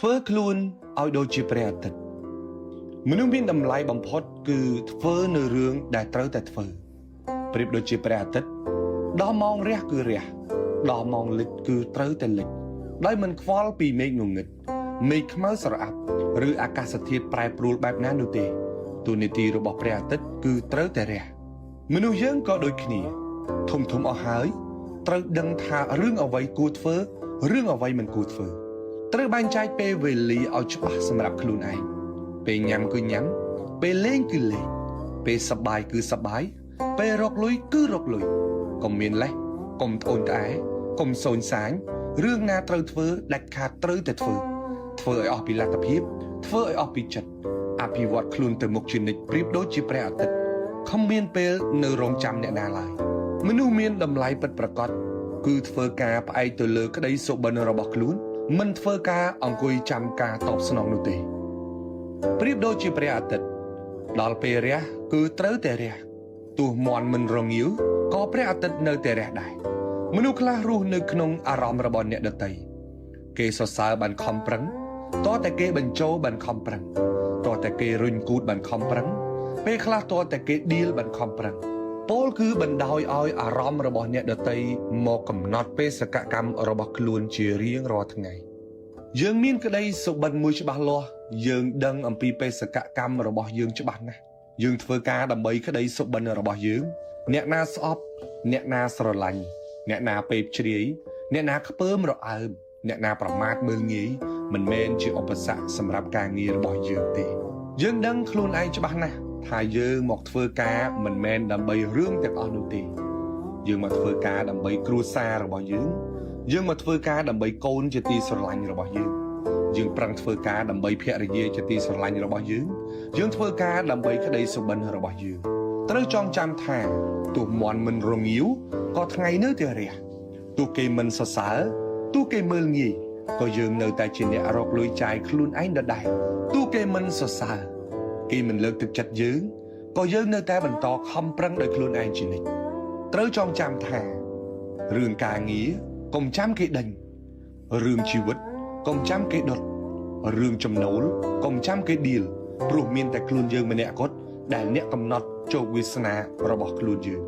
ធ្វើខ្លួនឲ្យដូចជាព្រះអាទិត្យមនុស្សមានតម្លៃបំផុតគឺធ្វើនៅរឿងដែលត្រូវតែធ្វើប្រៀបដូចជាព្រះអាទិត្យដល់ម៉ោងរះគឺរះដល់ម៉ោងលិចគឺត្រូវតែលិចដោយមិនខ្វល់ពីមេឃងងឹតមេឃខ្មៅស្រអាប់ឬអាកាសធាតុប្រែប្រួលបែបណានោះទេទូនីតិរបស់ព្រះអាទិត្យគឺត្រូវតែរះមនុស្សយើងក៏ដូចគ្នាធំអស់ហើយត្រូវដឹងថារឿងអ្វីគួរធ្វើរឿងអ្វីមិនគួរធ្វើត្រូវបែងចែកពេលវេលាឲ្យច្បាស់សម្រាប់ខ្លួនឯងពេលញ៉ាំគឺញ៉ាំពេលលេងគឺលេងពេលសប្បាយគឺសប្បាយពេលរកលុយគឺរកលុយកុំមានលេះកុំត្អូញត្អែកុំសូនសាញរឿងណាត្រូវធ្វើដាច់ខាតត្រូវតែធ្វើឲ្យអស់ពីលទ្ធភាពធ្វើឲ្យអស់ពីចិត្តអភិវឌ្ឍខ្លួនទៅមុខជានិច្ចប្រៀបដូចជាព្រះអាទិត្យខំមានពេលនៅរងចាំអ្នកណាឡើយមនុស្សមានតម្លៃពិតប្រាកដគឺធ្វើការផ្អែកទៅលើក្តីសុបិនរបស់ខ្លួនមិនធ្វើការអង្គុយចាំការតបស្នងនោះទេប្រៀបដូចជាព្រះអាទិត្យដល់ពេលរះគឺត្រូវតែរះទោះមន់មិនរងាវក៏ព្រះអាទិត្យនៅតែរះដែរមនុស្សខ្លះរស់នៅក្នុងអារម្មណ៍របស់អ្នកដទៃគេសរសើរបានខំប្រឹងតតែគេបញ្ចូលបានខំប្រឹងតតែគេរុញគូតបានខំប្រឹងពេលខ្លះតតែគេឌីលបានខំប្រឹងពោលគឺបណ្ដោយឲ្យអារម្មណ៍របស់អ្នកដទៃមកកំណត់បេសកកម្មរបស់ខ្លួនជារៀងរាល់ថ្ងៃយើងមានក្តីសុបិនមួយច្បាស់លាស់យើងដឹងអំពីបេសកកម្មរបស់យើងច្បាស់ណាស់យើងធ្វើការដើម្បីក្តីសុបិនរបស់យើងអ្នកណាស្អប់អ្នកណាស្រឡាញ់អ្នកណាពេបជ្រាយអ្នកណាខ្ពើមរអើមអ្នកណាប្រមាថមើលងាយមិនមែនជាឧបសគ្គសម្រាប់ការងាររបស់យើងទេយើងដឹងខ្លួនឯងច្បាស់ណាស់ថាយើងមកធ្វើការមិនមែនដើម្បីរឿងទាំងអស់នោះទេយើងមកធ្វើការដើម្បីគ្រួសាររបស់យើងមកធ្វើការដើម្បីកូនជាទីស្រឡាញ់របស់យើងប្រឹងធ្វើការដើម្បីភរិយាជាទីស្រឡាញ់របស់យើងធ្វើការដើម្បីក្តីសុបិនរបស់យើងត្រូវចងចាំថាទោះមន់មិនរងាវក៏ថ្ងៃនៅតែរះទោះគេមិនសរសើរទោះគេមើលងាយក៏យើងនៅតែជាអ្នករកលុយចាយខ្លួនឯងដដែលទោះគេមិនសរសើរគេមិនលើកទឹកចិត្តយើងក៏យើងនៅតែបន្តខំប្រឹងដោយខ្លួនឯងជានិច្ចត្រូវចងចាំថារឿងការងារកុំចាំគេដេញរឿងជីវិតកុំចាំគេដុតរឿងចំណូលកុំចាំគេឌីលព្រោះមានតែខ្លួនយើងម្នាក់គត់ដែលអ្នកកំណត់ជោគវាសនារបស់ខ្លួនយើង